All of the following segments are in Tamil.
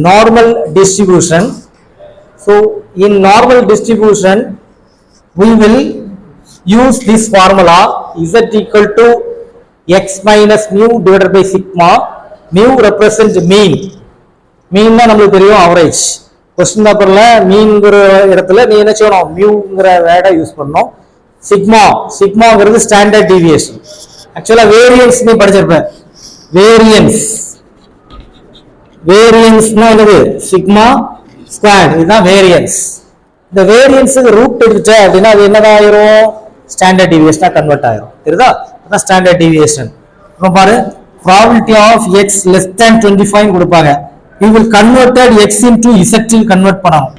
normal distribution. So in normal distribution we will use this formula z equal to x minus mu divided by sigma. Mu represent mean. Mean na namakku theriyum average. Question paperல மீன்ங்கற இடத்துல நீ என்ன செய்யணும் muங்கற வேர்டை யூஸ் பண்ணனும். sigmaங்கிறது standard deviation. Actually variance நீ படிச்சிருப்ப. variance னா என்னது sigma squared இதுதான் variance. இந்த varianceக்கு ரூட் எடுத்துட்டே அப்படினா அது என்னதா ஆயிரும் standard deviation கன்வர்ட் ஆயிரும். தெரியுதா? அதான் standard deviation. இப்போ பாரு probability of x less than 25 கொடுப்பாங்க. we will converted x into z க்கு கன்வர்ட் பண்ணனும்.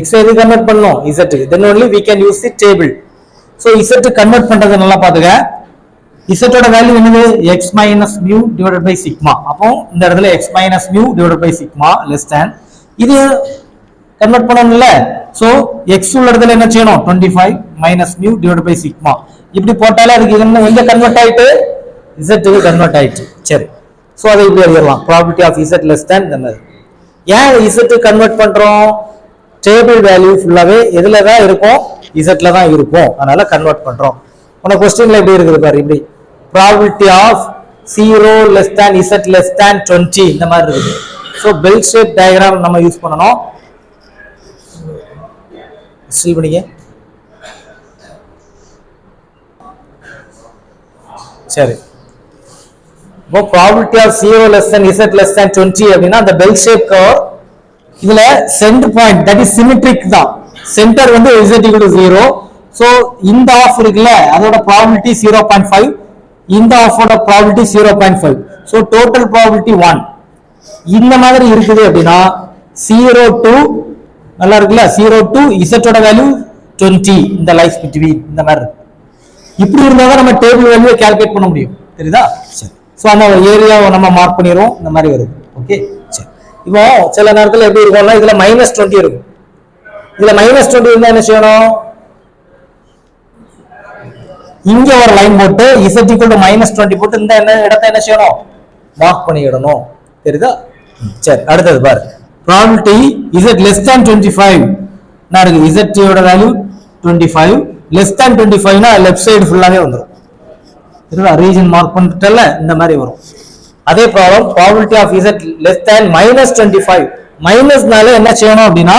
x எது கன்வர்ட் பண்ணனும் z க்கு. then only we can use the table. so z க்கு கன்வர்ட் பண்றது நல்லா பாத்துங்க. z ஓட வேல்யூ என்னது x minus mu divided by sigma. அப்போ இந்த இடத்துல x minus mu divided by sigma less than இது கன்வர்ட் பண்ணனும்ல. so x உள்ள இடத்துல என்ன செய்யணும் 25 minus mu divided by sigma. இப்படி போட்டாலே அதுக்கு என்ன எங்க கன்வர்ட் ஆயிட்டு z க்கு கன்வர்ட் ஆயிட்டு. சரி. சோ அதை இப்படி எழுதலாம். probability of z less than என்னது. ஏன் z க்கு கன்வர்ட் பண்றோம்? டேபிள் வேல்யூ ஃபுல்லாவே எதுல தான் இருக்கும் z ல தான் இருக்கும். அதனால கன்வர்ட் பண்றோம். உன क्वेश्चनல எப்படி இருக்குது பாரு இப்படி. probability of 0 less than z less than 20 இந்த மாதிரி இருக்குது. சோ பெல் ஷேப் டயகிராம் நம்ம யூஸ் பண்ணனும். ஸ்டில் பண்ணிங்க. சரி. இப்போ probability of 0 less than z less than 20 அப்படினா அந்த பெல் ஷேப் கர்வ் இதுல centre point that is symmetric தான். சென்டர் வந்து z equal to 0. சோ இந்த ஆஃப் இருக்குல அதோட probability 0.5 இந்த ஆஃபோட probability 0.5. So total probability 1. இந்த மாதிரி இருக்குது அப்படினா 0 to நல்லா இருக்குல 0 to z ஓட வேல்யூ 20 இந்த லைஸ் பிட்வீன் இந்த மாதிரி இப்படி இருந்தா தான் நம்ம டேபிள் வேல்யூவை கால்குலேட் பண்ண முடியும். தெரியுதா? சரி. சோ அந்த ஏரியாவை நம்ம மார்க் பண்ணிரோம் இந்த மாதிரி வருது. ஓகே. சரி. இப்போ சில நேரத்துல எப்படி இருக்கும்னா இதுல -20 இருக்கும். இதுல -20 இருந்தா என்ன செய்யணும்? இங்க ஒரு லைன் போட்டு z equal to -20 போட்டு இந்த இடத்தை என்ன செய்யணும்? மார்க் பண்ணிடணும். தெரியுதா? சரி. அடுத்து பாரு. probability z less than 25 நான் இருக்கு z ஓட வேல்யூ 25 less than 25 னா லெஃப்ட் சைடு ஃபுல்லாவே வந்துரும். தெரியுதா? ரீஜன் மார்க் பண்ணிட்டல இந்த மாதிரி வரும். அதே problem probability of z less than -25 மைனஸ்னால என்ன செய்யணும் அப்படினா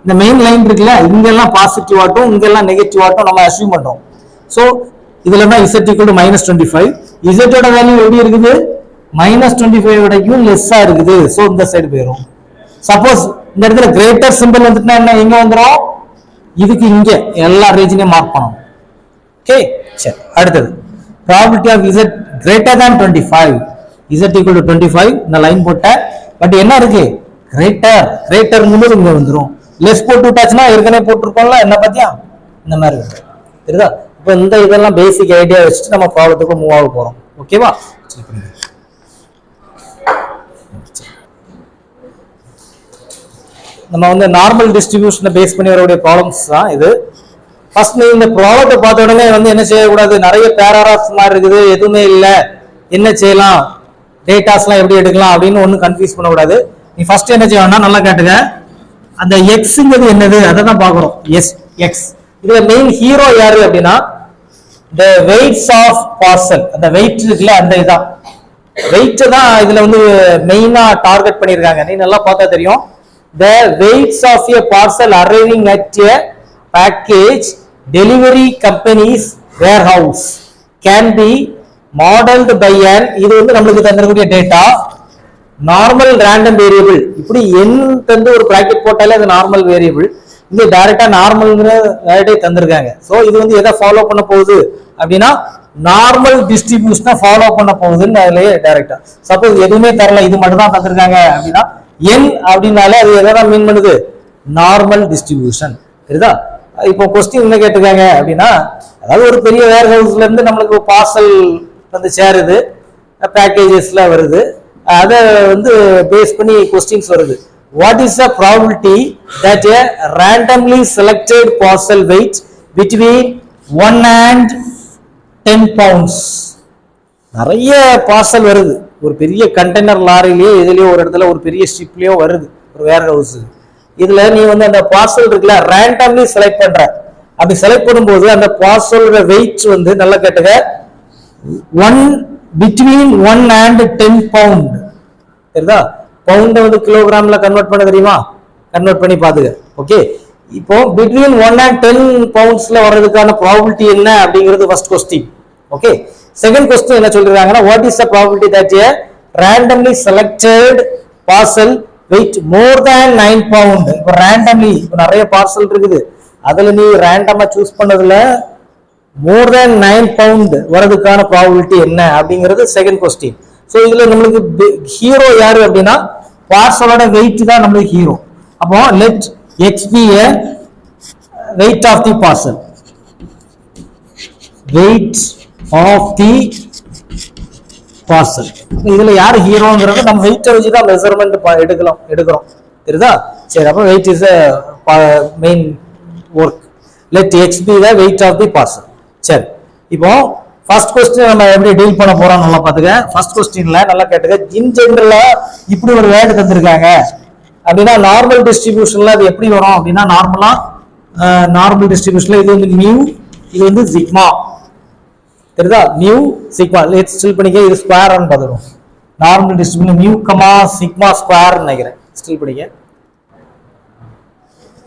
இந்த மெயின் லைன் இருக்குல இங்க எல்லாம் பாசிட்டிவ் ஆட்டும் இங்க எல்லாம் நெகட்டிவ் ஆட்டும் நம்ம அஸ்யூம் பண்றோம். சோ இதுல தான் z equal to -25 z ஓட வேல்யூ எப்படி இருக்குது -25 விடக்கும் லெஸ்ஸா இருக்குது. சோ இந்த சைடு போயிடும். சப்போஸ் இந்த இடத்துல கிரேட்டர் சிம்பல் வந்துட்டா என்ன எங்க வந்துரும் இதுக்கு இங்க எல்லா ரீஜனையும் மார்க் பண்ணணும். ஓகே. சரி. அடுத்து probability of z greater than 25 z equal to 25 இந்த லைன் போட்ட பட் என்ன இருக்கு கிரேட்டர் முழுது இங்க வந்துரும். லெஸ் போட்டு விட்டாச்சுன்னா ஏற்கனவே போட்டுருக்கோம்ல என்ன பாத்தியா இந்த மாதிரி இருக்கு. தெரியுதா? இப்போ இந்த இதெல்லாம் பேசிக் ஐடியா வச்சுட்டு நம்ம ப்ராப்ளத்துக்கு மூவ் ஆக போறோம். ஓகேவா? நம்ம வந்து நார்மல் டிஸ்ட்ரிபியூஷனை பேஸ் பண்ணி வரக்கூடிய ப்ராப்ளம்ஸ் தான் இது. ஃபர்ஸ்ட் நீ இந்த ப்ராப்ளத்தை பார்த்த உடனே வந்து என்ன செய்யக்கூடாது நிறைய பேராகிராஃப்ஸ் மாதிரி இருக்குது எதுவுமே இல்லை என்ன செய்யலாம் டேட்டாஸ்லாம் எப்படி எடுக்கலாம் அப்படின்னு ஒன்றும் கன்ஃபியூஸ் பண்ணக்கூடாது. நீ ஃபர்ஸ்ட் என்ன செய்யணும்னா நல்லா கேட்டுங்க அந்த எக்ஸுங்கிறது என்னது அதை தான் பார்க்குறோம். எக்ஸ் இதுல மெயின் ஹீரோ யாரு அப்படின்னா the weights of parcel அந்த வெயிட் இருக்குல்ல அந்த இதான் வெயிட் தான் இதுல வந்து மெயினா டார்கெட் பண்ணியிருக்காங்க. நீ நல்லா பார்த்தா தெரியும். the weights of a parcel arriving at a package delivery company's warehouse can be modeled by an இது வந்து நமக்கு தந்திருக்கக்கூடிய டேட்டா நார்மல் ரேண்டம் வேரியபிள் இப்படி n தந்து ஒரு பிராக்கெட் போட்டாலே அது நார்மல் வேரியபிள் இங்க டைரக்டா நார்மல்ங்கற வேர்டே தந்திருக்காங்க. சோ இது வந்து எதை ஃபாலோ பண்ண போகுது அப்படினா நார்மல் டிஸ்ட்ரிபியூஷனை ஃபாலோ பண்ண போகுதுன்னு அதுலயே டைரக்டா சப்போஸ் எதுவுமே தரல இது மட்டும் தான் தந்திருக்காங்க அப்படினா n அப்படினாலே அது எதை மீன் பண்ணுது நார்மல் டிஸ்ட்ரிபியூஷன். தெரியுதா? இப்போ क्वेश्चन என்ன கேட்டிருக்காங்க அப்படினா அதாவது ஒரு பெரிய வேர் ஹவுஸ்ல இருந்து நமக்கு பார்சல் வந்து சேருது பேக்கேजेसல வருது அத வந்து பேஸ் பண்ணி क्वेश्चंस வருது. What is the probability that a randomly selected parcel weight between 1 and 10 pounds நிறைய பார்சல் வருது ஒரு பெரிய கண்டெய்னர் லாரிலயோ இதுலயோ ஒரு இடத்துல ஒரு பெரிய ஷிப்லயோ வருது ஒரு வேர் ஹவுஸ். இதுல நீ வந்து அந்த பார்சல் இருக்குல்ல ரேண்டம்லி செலக்ட் பண்ற. அப்படி செலக்ட் பண்ணும்போது அந்த பார்சலோட வெயிட் வந்து நல்லா கேட்டுக்க between 1 and 10 pound. சரிதா? பவுண்ட வந்து கிலோகிராம்ல கன்வெர்ட் பண்ண தெரியுமா? கன்வெர்ட் பண்ணி பாத்துக்க. ஓகே, இப்போ between 1 and 10 poundsல வர்றதுக்கான ப்ராபபிலிட்டி என்ன அப்படிங்கிறது first question. Okay, second question என்ன சொல்றாங்கன்னா what is the probability that a randomly selected parcel weight more than 9 pound. இப்போ randomly இப்போ நிறைய பார்சல் இருக்குது, அதுல நீ ரேண்டமா சூஸ் பண்ணதுல more than 9 pound வரதுக்கான ப்ராபபிலிட்டி என்ன அப்படிங்கிறது செகண்ட் क्वेश्चन. சோ இதுல நமக்கு ஹீரோ யாரு அப்படின்னா பார்சலோட வெயிட் தான் நமக்கு ஹீரோ. அப்போ let x be a weight of the parcel, weight of the parcel. இதுல யார் ஹீரோங்கிறது நம்ம வெயிட்ட வச்சு தான் மெஷர்மென்ட் எடுக்கிறோம். தெரியுதா? சரி, அப்ப weight is a main work. let x be the weight of the parcel. சரி, இப்போ ஃபர்ஸ்ட் क्वेश्चन நம்ம எப்படி டீல் பண்ண போறோம் நல்லா பாத்துக்க. ஃபர்ஸ்ட் क्वेश्चनல நல்லா கேட்டுக்க. இன் ஜெனரலா இப்படி ஒரு வேர்ட் தந்திருக்காங்க அப்படின்னா நார்மல் டிஸ்ட்ரிபியூஷன்ல அது எப்படி வரும் அப்படின்னா நார்மல் டிஸ்ட்ரிபியூஷன்ல இது வந்து மியூ, இது வந்து சிக்மா. தெரியுதா? Mu sigma. லெட்ஸ் ஸ்டில் பண்ணிக்க, இது ஸ்கொயர் ஆன் பாத்துறோம். Normal distribution mu comma sigma square நினைக்கிறேன். ஸ்டில் பண்ணிக்க,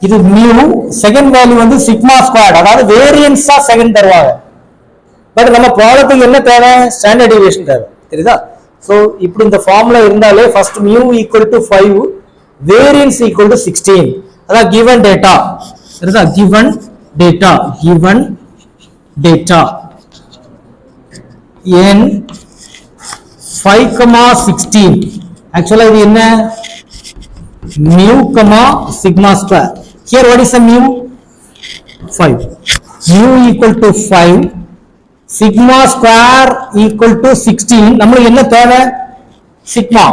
இது மியூ, செகண்ட் வேல்யூ வந்து சிக்மா ஸ்கொயர், அதாவது வேரியன்ஸா செகண்ட் தருவாங்க. பட் நம்ம ப்ராப்ளத்துக்கு என்ன தேவை? ஸ்டாண்டர்ட் டீவியேஷன் தேவை. தெரியுதா? சோ இப்படி இந்த ஃபார்முலா இருந்தாலே first mu equal to 5, variance equal to 16. அதான் given data. தெரியுதா? given data n 5,16. ஆக்சுவலா இது என்ன? mu, sigma square. Here what is the mu? 5. Mu equal to 5, sigma square equal to 16. நமக்கு என்ன தேவை? sigma.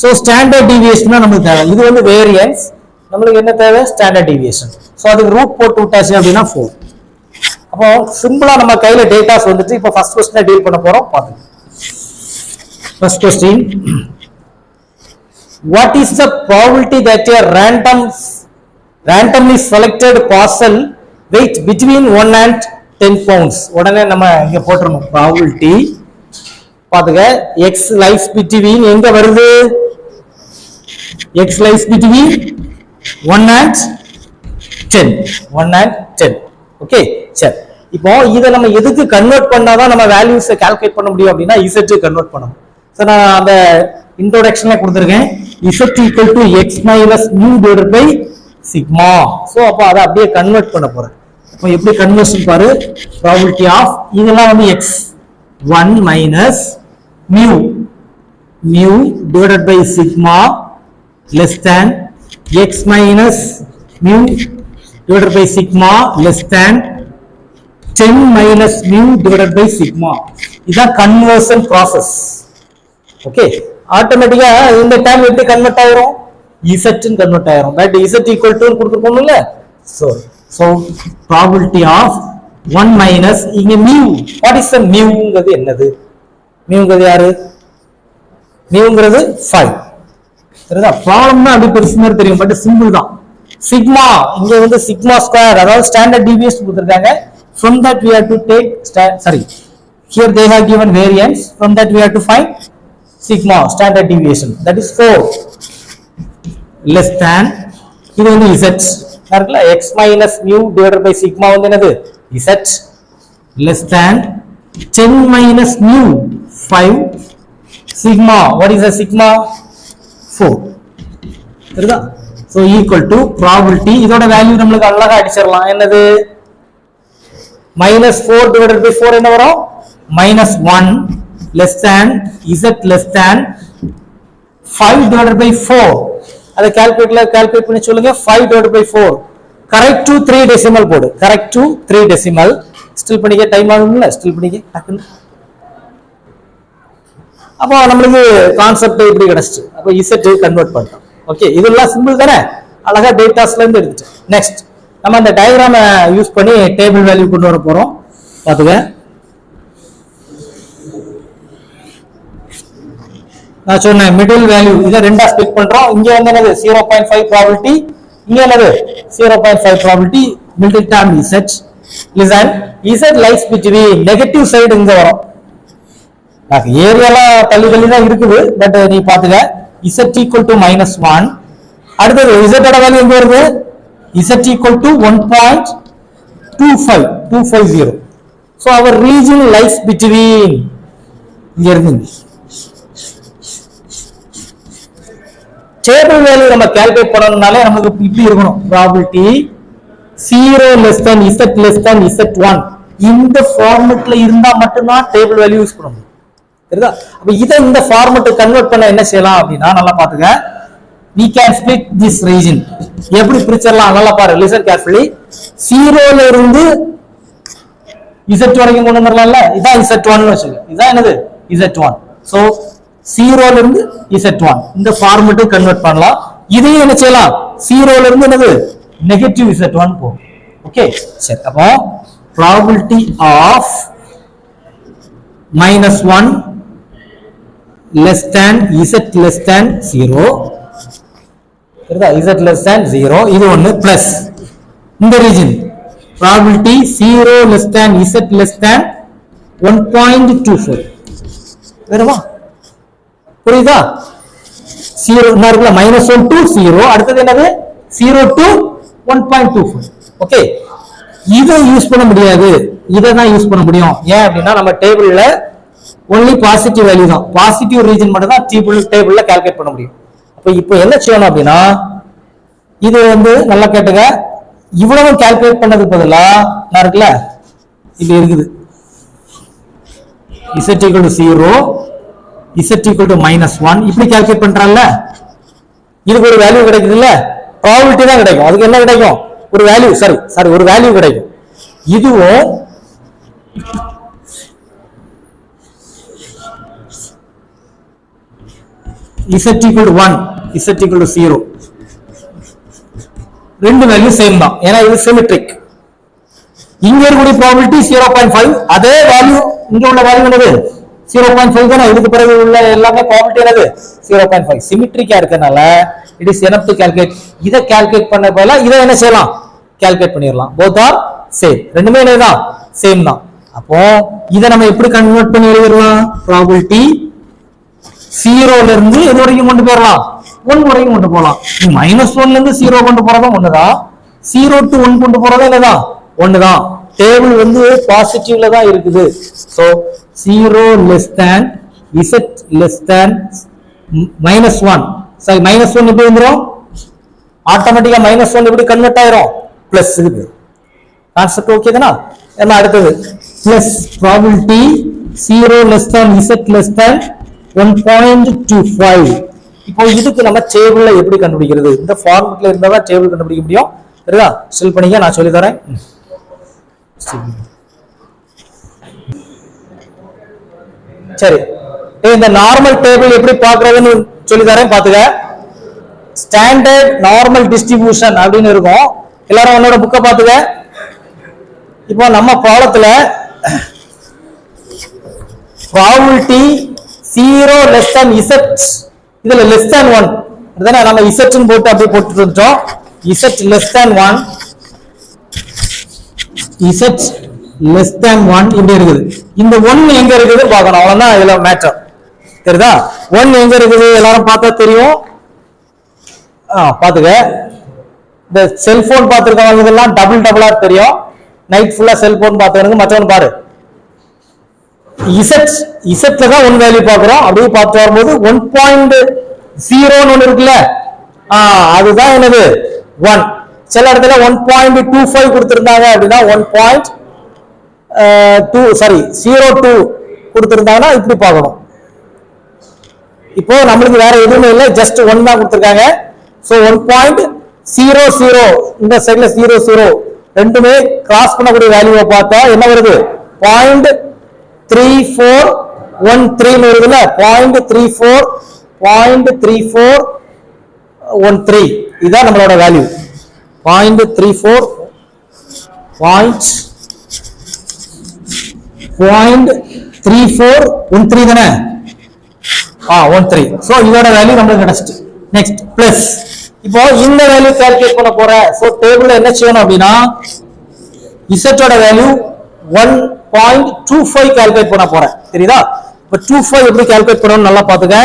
So standard deviation நமக்கு தேவை. இது வந்து variance, நமக்கு என்ன தேவை? standard deviation. So அதுக்கு ரூட் போட்டு விட்டாச்சு அப்படின்னா 4. அப்போ சிம்பிளா நம்ம கையில டேட்டாஸ் வந்துட்டு இப்போ ஃபர்ஸ்ட் क्वेश्चन டீல் பண்ண போறோம். பாருங்க. First question, what is the probability that a randomly selected parcel weight between 1 and 10 pounds? உடனே நம்ம இங்க போட்டுறோம் probability. பாத்துங்க, x lies between எங்க வருது? x lies between 1 and 10. Okay, சரி. இப்போ இத நம்ம எதுக்கு கன்வெர்ட் பண்ணாதான் நம்ம வேல்யூஸை கால்குலேட் பண்ண முடியும் அப்படின்னா z கன்வெர்ட் பண்ணணும். சோ நான் அந்த இன்ட்ரோடக்ஷன்ல கொடுத்திருக்கேன் z equal to x minus mu divided by sigma. So அப்ப அத அப்படியே கன்வெர்ட் பண்ண போறேன். அப்ப எப்படி கன்வர்ஷன் பாரு. probability of இதெல்லாம் வந்து x 1 minus mu divided by sigma less than x minus mu divided by sigma less than 10 minus mu divided by sigma. இதான் கன்வர்ஷன் process. ஓகே, ஆட்டோமேட்டிக்கா இந்த டைம் எப்படி கன்வெர்ட் ஆயிரும்? z ன்னு கன்வெர்ட் ஆயிரும். But z equal to கொடுத்திருக்கோம்ல. so probability of 1 minus இங்க mu. what is the mu ங்கிறது என்னது? mu ங்கிறது யாரு? mu ங்கிறது 5. சரிதா? ப்ராப்ளம்னா அப்படி பெருசு மாதிரி தெரியும், பட் சிம்பிள் தான். சிக்மா இங்க வந்து சிக்மா ஸ்கொயர், அதாவது ஸ்டாண்டர்ட் டீவியேஷன் கொடுத்திருக்காங்க. from that we have to take here they have given variance, from that we have to find sigma standard deviation, that is 4 less than இது வந்து z இருக்குல, x minus mu divided by sigma வந்து என்னது? z less than 10 minus mu 5 sigma. what is the sigma? 4. சரிதா? so equal to probability, இதோட வேல்யூ நமக்கு அழகா அடிச்சிரலாம். என்னது? minus 4 divided by 4 என்ன வரும்? minus 1 less than z less than 5 divided by 4. அதை கால்குலேட் பண்ணி சொல்லுங்க. 5 divided by 4 correct to 3 decimal போடு. correct to 3 decimal. ஸ்டில் பண்ணிக்க, டைம் ஆகும்ல, ஸ்டில் பண்ணிக்க டக்குன்னு. அப்போ நம்மளுக்கு கான்செப்ட் இப்படி கிடைச்சிச்சு. அப்போ z கன்வெர்ட் பண்ணிட்டோம். ஓகே, இதெல்லாம் சிம்பிள் தானே, அழகா டேட்டாஸ்ல இருந்து எடுத்துட்டு. நெக்ஸ்ட் நம்ம அந்த டயக்ராமை யூஸ் பண்ணி டேபிள் வேல்யூ கொண்டு வர போறோம். பாத்துக்க, நான் சொன்னேன் மிடில் வேல்யூ இதை ரெண்டா ஸ்பிளிட் பண்றோம். இங்க வந்து என்னது 0.5 ப்ராபபிலிட்டி, இங்க என்னது 0.5 probability. Middle term Z listen Z lies between negative side இங்க வரும். ஏரியால தள்ளி தள்ளி தான் இருக்குது, பட் நீ பாத்துக்க Z equal to -1. அடுத்தது Z ஓட வேல்யூ எங்க வருது? Z equal to 1.250. So our region lies between இங்க இருக்கு. டேபிள் வேல்யூ நம்ம கால்குலேட் பண்ணனும்னாலே நமக்கு இப்படி இருக்கணும். Probability 0 less than Z less than Z1 இந்த ஃபார்மட்ல இருந்தா மட்டும் தான் டேபிள் வேல்யூ யூஸ் பண்ண முடியும். சரிதா? அப்ப இத இந்த ஃபார்மட் கன்வர்ட் பண்ண என்ன செய்யலாம் அப்படினா நல்லா பாத்துங்க. we can split this region. எப்படி பிரிச்சிரலாம் நல்லா பாரு. listen carefully. 0 ல இருந்து Z வரைக்கும் கொண்டு வரலாம்ல. இதான் Z1 னு வெச்சுங்க. இதான் என்னது? Z1. சோ 0 ல இருந்து Z1 இந்த ஃபார்மட் கன்வர்ட் பண்ணலாம். இதையும் என்ன செய்யலாம்? 0 ல இருந்து என்னது? நெகட்டிவ் Z1 போகும். ஓகே சரி. அப்போ probability of -1 less than Z less than 0 Saritha? Z less than 0 இது ஒன்னு பிளஸ் இந்த region probability 0 less than Z less than 1.24 வேணுமா? புரியுதா? 0 என்ன இருக்குல்ல -1 to 0 அடுத்தது என்னது 0 to 1.24. ஓகே இதை யூஸ் பண்ண முடியாது, இதை தான் யூஸ் பண்ண முடியும். ஏன் அப்படின்னா நம்ம டேபிள்ல ஒன்லி பாசிட்டிவ் வேல்யூ தான், பாசிட்டிவ் ரீஜன் மட்டும் தான் டேபிள்ல கால்குலேட் பண்ண முடியும். அப்ப இப்போ என்ன செய்யணும் அப்படின்னா இது வந்து நல்லா கேட்டுங்க. இவ்வளவு கால்குலேட் பண்ணதுக்கு பதிலா நான் இருக்குல்ல இது இருக்குது Z equal to 0 Z equal to -1 இப்படி கால்குலேட் பண்றான்ல, இதுக்கு ஒரு வேல்யூ கிடைக்குது இல்ல, ப்ராபபிலிட்டி தான் கிடைக்கும். அதுக்கு என்ன கிடைக்கும்? ஒரு வேல்யூ சாரி ஒரு வேல்யூ கிடைக்கும். இதுவும் Z equal to 1 Z equal to 0 ரெண்டு வேல்யூ சேம் தான். ஏன்னா இது சிமெட்ரிக். இங்க இருக்கக்கூடிய ப்ராபபிலிட்டி 0.5, அதே வேல்யூ இங்க உள்ள வேல்யூ என்னது 0.5 தானே. இதுக்கு பிறகு உள்ள எல்லாமே ப்ராபபிலிட்டி என்னது 0.5. சிமெட்ரிக்கா இருக்கனால it is enough to calculate. இத கால்குலேட் பண்ண போல இத என்ன செய்யலாம்? கால்குலேட் பண்ணிரலாம். both are same. ரெண்டுமே என்னதான் சேம் தான். அப்போ இத நம்ம எப்படி கன்வர்ட் பண்ணி எழுதலாம்? ப்ராபபிலிட்டி 0 ல இருந்து எது வரைக்கும் கொண்டு போறலாம்? 1 வரைக்கும் கொண்டு போலாம். நீ -1 ல இருந்து 0 கொண்டு போறதும் ஒண்ணுதான், 0 to 1 கொண்டு போறதும் என்னதான் ஒண்ணுதான். டேபிள் வந்து பாசிட்டிவ்ல தான் இருக்குது. So 0 less than Z less than -1 சரி -1 எப்படி வந்துரும்? ஆட்டோமேட்டிக்கா -1 எப்படி கன்வெர்ட் ஆயிரும்? பிளஸ் இது கான்செப்ட் ஓகே தானா? என்ன அடுத்தது plus probability 0 less than Z less than 1.25. இப்போ இதுக்கு நம்ம டேபிள்ல எப்படி கண்டுபிடிக்கிறது? இந்த ஃபார்மட்ல இருந்தா தான் டேபிள் கண்டுபிடிக்க முடியும். சரியா? ஸ்டில் பண்ணிக்க, நான் சொல்லி தரேன். சரி இந்த நார்மல் டேபிள் எப்படி பார்க்கிறதுன்னு சொல்லி தரேன் பாத்துக்க. ஸ்டாண்டர்ட் நார்மல் டிஸ்ட்ரிபியூஷன் அப்படின்னு இருக்கும். எல்லாரும் உன்னோட புக்கை பாத்துக்க. இப்போ நம்ம ப்ராப்ளத்துல ப்ராபபிலிட்டி 0 less than Z இதுல less than 1 அதானே நம்ம Z ன்னு போட்டு அப்படியே போட்டுட்டு இருக்கோம். Z less than 1 Z less than 1 இப்படி இருக்குது. இந்த 1 எங்க இருக்குது பார்க்கணும், அவ்வளவுதான் இதுல மேட்டர். தெரியுதா? 1 எங்க இருக்குது எல்லாரும் பார்த்தா தெரியும். பாத்துக்க. இந்த செல்போன் பார்த்திருக்கவங்க எல்லாம் டபுளா தெரியும். நைட் ஃபுல்லா செல்போன் பார்த்தவனுக்கு மற்றவன் பாரு இசட்ல தான் 1 வேல்யூ பார்க்கிறோம். அப்படியே பார்த்து வரும்போது 1.0 ஒன்று இருக்குல்ல, அதுதான் என்னது 1. சில இடத்துல 1.25 கொடுத்திருந்தாங்க அப்படின்னா 1.02 கொடுத்திருந்தாங்கன்னா இப்படி பார்க்கணும். இப்போ நம்மளுக்கு வேற எதுவுமே இல்லை, ஜஸ்ட் 1 தான் கொடுத்திருக்காங்க. ஸோ 1.00 இந்த சைட்ல 00 ரெண்டுமே கிராஸ் பண்ணக்கூடிய வேல்யூவை பார்த்தா என்ன வருது? 0.3413 வருதுல்ல, 0.3413 இதுதான் நம்மளோட வேல்யூ. 0.3413 தானே? 13. ஸோ இதோட வேல்யூ நம்மளுக்கு கிடைச்சிட்டு. Next plus. இப்போ இந்த வேல்யூ கால்குலேட் பண்ண போறேன். ஸோ டேபிள்ல என்ன செய்யணும் அப்படின்னா இசட்டோட வேல்யூ 1.25 கால்குலேட் பண்ண போறேன். தெரியுதா? இப்போ 25 எப்படி கால்குலேட் பண்ணணும்னு நல்லா பாத்துக்க.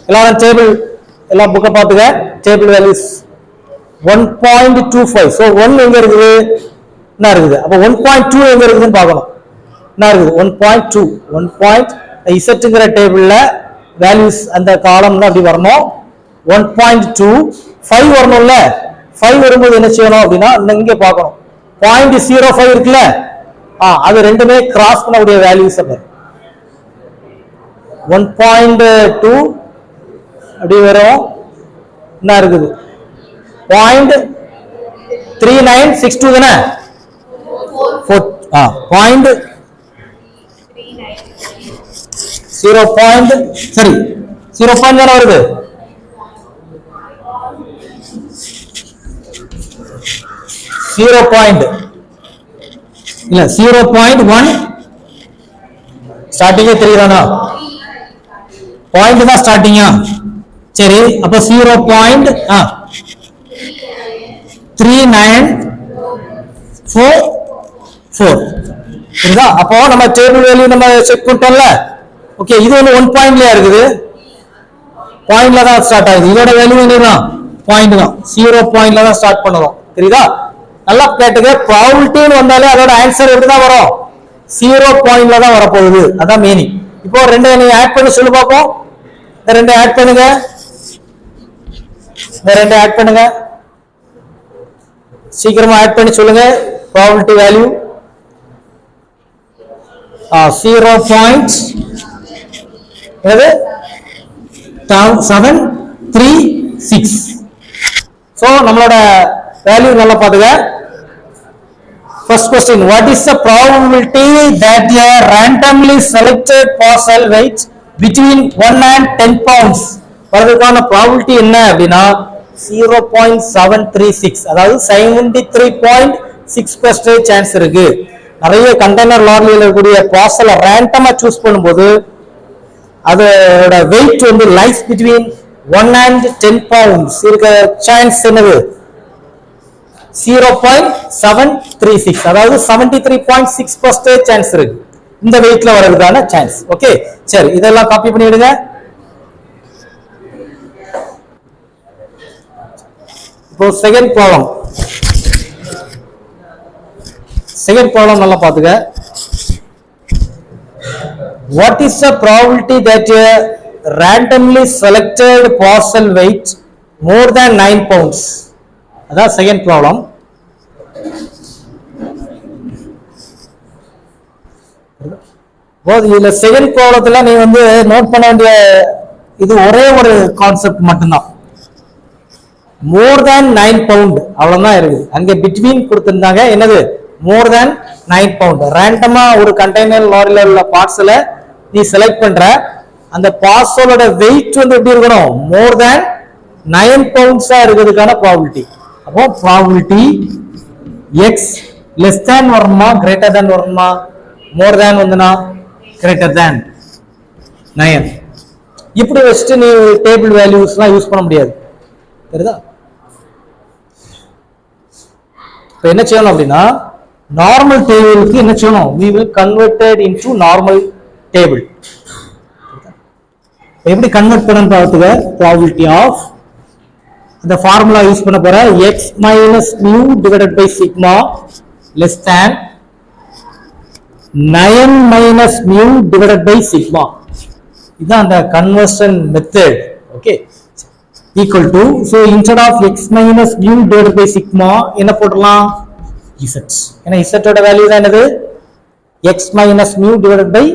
எல்லாரும் டேபிள் எல்லாம் புக்கை பாத்துக்க. Table values 1.25. ஸோ 1 எங்க இருக்குது? என்ன இருக்குது? அப்போ 1.2 எங்க இருக்குதுன்னு பார்க்கணும். என்ன இருக்குது? 1.2. 1. இசட்டுங்கிற டேபிள்ல வேல்யூஸ் அந்த காலம்ல அப்படி வரணும். 1.2 5 வரணும்ல. 5 வரும்போது என்ன செய்யணும் அப்படின்னா இங்க பார்க்கணும். 0.05 இருக்குல்ல, அது ரெண்டுமே கிராஸ் பண்ணக்கூடிய வேல்யூஸ். 1.2 அப்படி வரும். என்ன இருக்குது? 0.3962 தானே? 0 தானே வருது. இல்ல 0.1 ஸ்டார்டிங் 3 தானா? பாயிண்ட் தான் ஸ்டார்டிங்கா? சரி, அப்ப 0.3944. புரியுதா? அப்போ நம்ம டேபிள் வேல்யூ நம்ம செக் பண்ணிட்டோம்ல. ஓகே, இது வந்து 1 பாயிண்ட்லயா இருக்குது. பாயிண்ட்ல தான் ஸ்டார்ட் ஆகுது. இதோட வேல்யூ என்னதான்? பாயிண்ட் தான். 0 பாயிண்ட்ல தான் ஸ்டார்ட் பண்ணுறோம். தெரியுதா? நல்லா கேட்டுக்க. ப்ராபபிலிட்டின்னு வந்தாலே அதோட ஆன்சர் எப்படிதான் வரும்? 0 பாயிண்ட்ல தான் வரப்போகுது. அதான் மீனிங். இப்போ ரெண்டு நீங்க ஆட் பண்ணி சொல்லு பார்ப்போம். இந்த ரெண்டு ஆட் பண்ணுங்க. சீக்கிரமா ஆட் பண்ணி சொல்லுங்க. Probability value 0.736. ஸோ நம்மளோட வேல்யூ நல்லா பாத்துக்க. First question, what is the probability that a randomly selected parcel weight between 1 and 10 pounds வரதுக்கான probability என்ன அப்படின்னா 0.736, அதாவது 73.6% சான்ஸ் இருக்கு. நிறைய கண்டெய்னர் லாரியில் இருக்கக்கூடிய பார்சலை ரேண்டமா சூஸ் பண்ணும்போது அதோட வெயிட் வந்து லைஸ் பிட்வீன் 1 and 10 pounds இருக்க சான்ஸ் என்னது? 0.736, அதாவது 73.6% சான்ஸ் இருக்கு இந்த வெயிட்ல வரதுக்கான சான்ஸ். ஓகே, சரி, இதெல்லாம் காப்பி பண்ணிடுங்க. இப்போ செகண்ட் ப்ராப்ளம் நல்லா பாத்துக்க. What is the probability that a randomly selected parcel weight more than 9 pounds? அதான் செகண்ட் ப்ராப்ளம். இதுல செகண்ட் ப்ராப்ளத்துல நீ வந்து நோட் பண்ண வேண்டிய இது ஒரே ஒரு கான்செப்ட் மட்டும்தான். மோர் தேன் 9 பவுண்ட் அவ்வளவுதான் இருக்குது. அங்க பிட்வீன் கொடுத்திருந்தாங்க. என்னது? மோர் தேன் 9 பவுண்ட். ரேண்டமா ஒரு கண்டெய்னர் லாரியில உள்ள பார்சலை நீ செலக்ட் பண்ற. அந்த பார்சலோட வெயிட் வந்து எப்படி இருக்கணும்? மோர் தேன் 9 பவுண்ட்ஸா இருக்கிறதுக்கான ப்ராபபிலிட்டி. அப்போ ப்ராபபிலிட்டி எக்ஸ் லெஸ் தேன் வரணுமா கிரேட்டர் தேன் வரணுமா? மோர் தேன் வந்துனா கிரேட்டர் தேன் 9. இப்படி வச்சுட்டு நீ டேபிள் வேல்யூஸ்லாம் யூஸ் பண்ண முடியாது. தெரியுதா? இப்போ என்ன செய்யணும் அப்படின்னா நார்மல் டேபிளுக்கு என்ன செய்யணும்? we will converted into normal table. எப்படி கன்வெர்ட் பண்ணனும் பார்த்துக்க. ப்ராபபிலிட்டி ஆஃப் அந்த ஃபார்முலா யூஸ் பண்ண போற x minus mu divided by sigma less than 9 minus mu divided by sigma. இதுதான் அந்த conversion method. Okay, equal to, so instead of x minus mu divided by sigma என்ன போடலாம்? z. ஏன்னா z ஓட வேல்யூ தான் என்னது? x minus mu divided by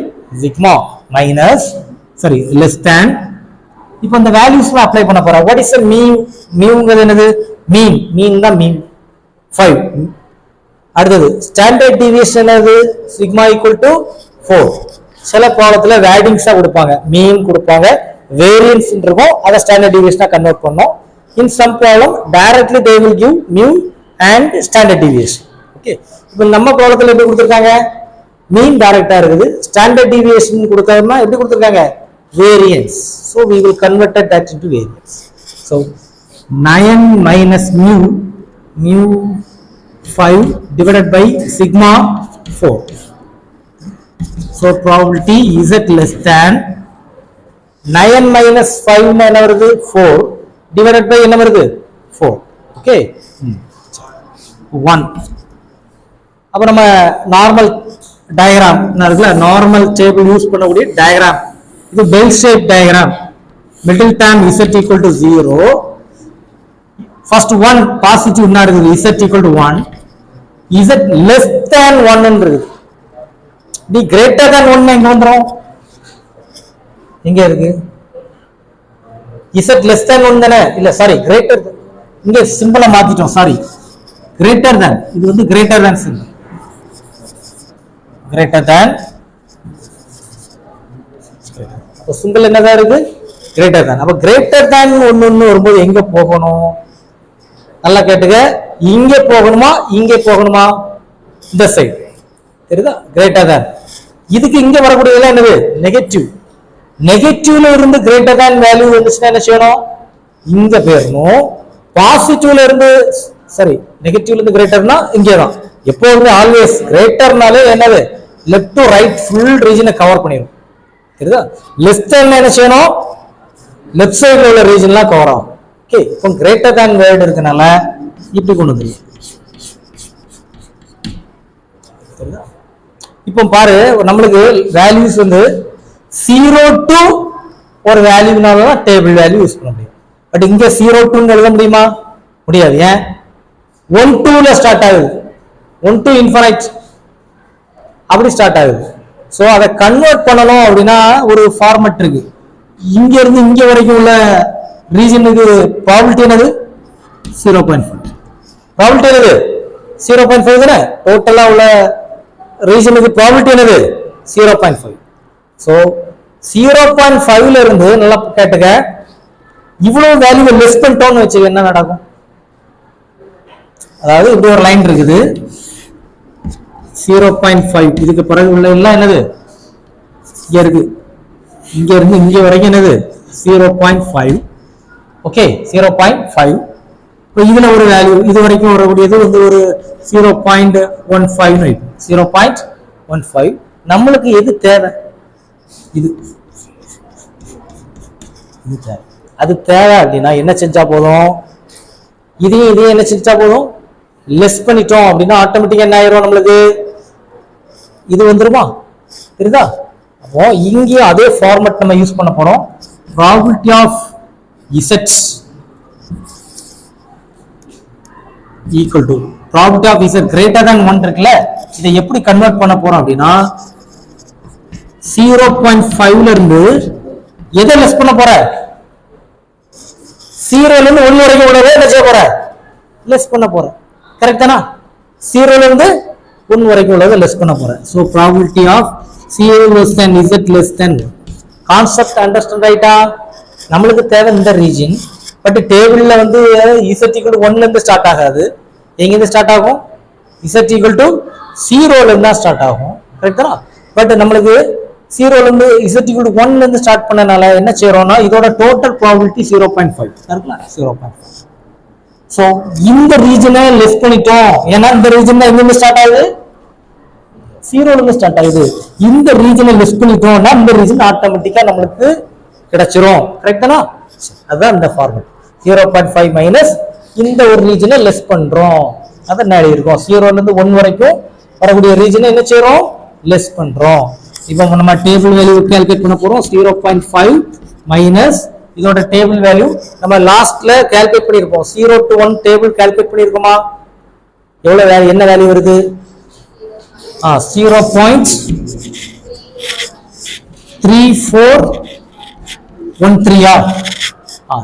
sigma minus less than. இப்போ இந்த வேல்யூஸ்ல அப்ளை பண்ண போறோம். what is the mean? மீன்ங்கிறது என்னது? மீன் தான் மீன் 5. அடுத்தது ஸ்டாண்டர்ட் டீவியேஷன் என்னது? Sigma equal to 4. சில ப்ராப்ளத்துல வேர்டிங்ஸா கொடுப்பாங்க. மீன் கொடுப்பாங்க, வேரியன்ஸ் இருக்கும், அதை ஸ்டாண்டர்ட் டீவியேஷனா கன்வெர்ட் பண்ணோம். In some problem directly they will give mu and standard deviation. Okay, இப்போ நம்ம ப்ராப்ளத்துல எப்படி கொடுத்திருக்காங்க? மீன் டைரக்டா இருக்குது. ஸ்டாண்டர்ட் டீவியேஷன் கொடுத்தோம்னா எப்படி கொடுத்திருக்காங்க? variance. So we will convert that into variance. So 9 minus mu 5 divided by sigma 4. So probability z less than 9 minus 5 என்ன வருது 4 divided by என்ன வருது 4. Okay, 1. அப்ப நம்ம நார்மல் டயக்ராம் இருக்குல்ல, நார்மல் டேபிள் யூஸ் பண்ணக்கூடிய டயக்ராம், இது bell shape diagram. Middle term z equal to 0, first 1 positive என்ன இருக்குது, z equal to 1, z less than 1 இருக்குது. டி கிரேட்டர் than 1 எங்க வந்துரும், எங்க இருக்கு, z less than 1 தானே, இல்ல சாரி கிரேட்டர், இங்க சிம்பிளா மாத்திட்டோம், சாரி கிரேட்டர் than, இது வந்து greater than simple, greater than, அப்ப சிம்பிள் என்னதான் இருக்கு, greater than. அப்ப greater than ஒன்னு வரும்போது எங்க போகணும், நல்லா கேட்டுக்க, இங்க போகணுமா இங்க போகணுமா, இந்த சைடு தெரியுதா, greater than. இதுக்கு இங்க வரக்கூடியதெல்லாம் என்னது, நெகட்டிவ். நெகட்டிவ்ல இருந்து greater than வேல்யூ வந்துச்சுன்னா என்ன செய்யணும், இங்க போயிடணும். பாசிட்டிவ்ல இருந்து சரி நெகட்டிவ்ல இருந்து கிரேட்டர்னா இங்கே தான் எப்போதுமே ஆல்வேஸ் கிரேட்டர்னாலே என்னது லெஃப்ட் டு ரைட் ஃபுல் ரீஜனை கவர் பண்ணிடும், தெரியுதா. லெஸ் தேன் என்ன செய்யணும், லெஃப்ட் சைடுல உள்ள ரீஜன்லாம் கவர் ஆகும். ஓகே, இப்போ கிரேட்டர் தேன் வேர்டு இருக்கனால இப்படி கொண்டு வந்துருங்க. இப்போ பாரு, நம்மளுக்கு வேல்யூஸ் வந்து 0 to ஒரு வேல்யூனால தான் டேபிள் வேல்யூ யூஸ் பண்ண முடியும். பட் இங்க 0 to எழுத முடியுமா, முடியாது. ஏன், 1 to ல ஸ்டார்ட் ஆகுது, 1 to infinite அப்படி ஸ்டார்ட் ஆகுது. ஸோ அதை கன்வெர்ட் பண்ணணும் அப்படின்னா ஒரு ஃபார்மட் இருக்கு. இங்க இருந்து இங்க வரைக்கும் உள்ள ரீஜனுக்கு ப்ராபபிலிட்டி என்னது 0.5, ப்ராபபிலிட்டி என்னது 0.5 தானே, டோட்டலா உள்ள ரீஜனுக்கு ப்ராபபிலிட்டி என்னது 0.5. ஸோ 0.5ல இருந்து நல்லா கேட்டுக்க, இவ்வளவு வேல்யூ லெஸ் பண்ணிட்டோம்னு வச்சு என்ன நடக்கும், அதாவது இப்படி ஒரு லைன் இருக்குது 0.5, இதுக்கு பிறகு உள்ள எல்லாம் என்னது இங்க இருக்கு, இங்க இருந்து இங்க வரைக்கும் என்னது 0.5. ஓகே 0.5. இப்போ இதுல ஒரு வேல்யூ இது வரைக்கும் வரக்கூடியது வந்து ஒரு 0.15, 0.15. நம்மளுக்கு எது தேவை, இது தேவை. அது தேவை அப்படின்னா என்ன செஞ்சா போதும், இதையும் என்ன செஞ்சா போதும், லெஸ் பண்ணிட்டோம் அப்படின்னா ஆட்டோமேட்டிக்கா என்ன ஆயிரும், நம்மளுக்கு இது வந்துருமா, தெரியுதா. அப்போ இங்கேயும் அதே ஃபார்மட் நம்ம யூஸ் பண்ண போறோம். Probability of z equal to probability of z greater than 1 இருக்குல்ல, இதை எப்படி கன்வெர்ட் பண்ண போறோம் அப்படின்னா 0.5ல இருந்து எதை லெஸ் பண்ண போற, 0ல இருந்து 1 வரைக்கும் உள்ளதை என்ன செய்ய போற, லெஸ் பண்ண போற. கரெக்ட் தானா, 0ல இருந்து 1 வரைக்கும் உள்ளதை லெஸ் பண்ண போற. So probability of 0 less than z less than, concept understand ஆயிட்டா. நம்மளுக்கு தேவை இந்த ரீஜன், பட் டேபிள்ல வந்து z equal to 1ல இருந்து ஸ்டார்ட் ஆகாது, எங்க இருந்து ஸ்டார்ட் ஆகும், z equal to 0ல இருந்து தான் ஸ்டார்ட் ஆகும். கரெக்ட் தானா, பட் நம்மளுக்கு 0ல இருந்து z equal to 1ல இருந்து ஸ்டார்ட் பண்ணனால என்ன செய்யறோம்னா இதோட டோட்டல் ப்ராபபிலிட்டி 0.5 இருக்குல்ல, 0.5. சோ இந்த ரீஜனை லெஸ் பண்ணிட்டோம், ஏன்னா இந்த ரீஜன் எங்க இருந்து ஸ்டார்ட் ஆகுது, 0ல இருந்து ஸ்டார்ட் ஆகுது. இந்த ரீஜனை லெஸ் பண்ணிட்டோம்னா இந்த ரீஜன் ஆட்டோமேட்டிக்கா நம்மளுக்கு கிடைச்சிரும். கரெக்ட் தானா, அதுதான் இந்த ஃபார்முலா. 0.5 மைனஸ் இந்த ஒரு ரீஜனை லெஸ் பண்றோம், அத என்ன இருக்கும், 0ல இருந்து 1 வரைக்கும் வரக்கூடிய ரீஜனை என்ன செய்றோம், லெஸ் பண்றோம். இப்போ நம்ம டேபிள் வேல்யூ கால்குலேட் பண்ண போறோம். 0.5 மைனஸ் இதோட டேபிள் வேல்யூ நம்ம லாஸ்ட்ல கால்குலேட் பண்ணிருப்போம். 0 to 1 டேபிள் கால்குலேட் பண்ணிருக்கோமா, எவ்வளவு வேல்யூ, என்ன வேல்யூ வருது, 0.3413.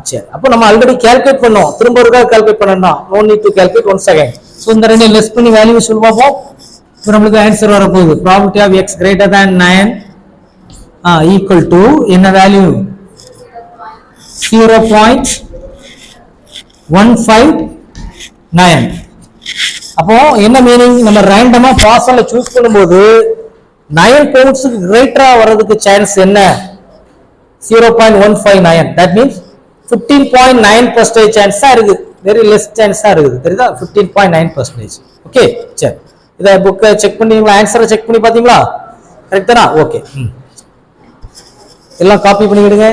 சரி, அப்போ நம்ம ஆல்ரெடி கால்குலேட் பண்ணோம், திரும்ப ஒருக்கா கால்குலேட் பண்ணணும்னா no need to calculate once again. So இந்த ரெண்டு லெஸ் பண்ணி வேல்யூ சொல்லுவோம். இப்போ நம்மளுக்கு ஆன்சர் வர போகுது probability of x greater than 9 equal to என்ன வேல்யூ 0.159. அப்போ என்ன மீனிங், நம்ம ரேண்டமா பாஸ்ல சூஸ் பண்ணும்போது 9 பவுண்ட்ஸ்க்கு கிரேட்டரா வர்றதுக்கு சான்ஸ் என்ன, 0.159. that means 15.9% chance இருக்கு, very less chance இருக்குது, தெரியுதா? 15.9%. ஓகே, சரி. இத புக்கை செக் பண்ணி ஆன்சரை செக் பண்ணி பாத்தீங்களா? கரெக்ட் தானா? ஓகே, எல்லாம் காப்பி பண்ணிவிடுங்க.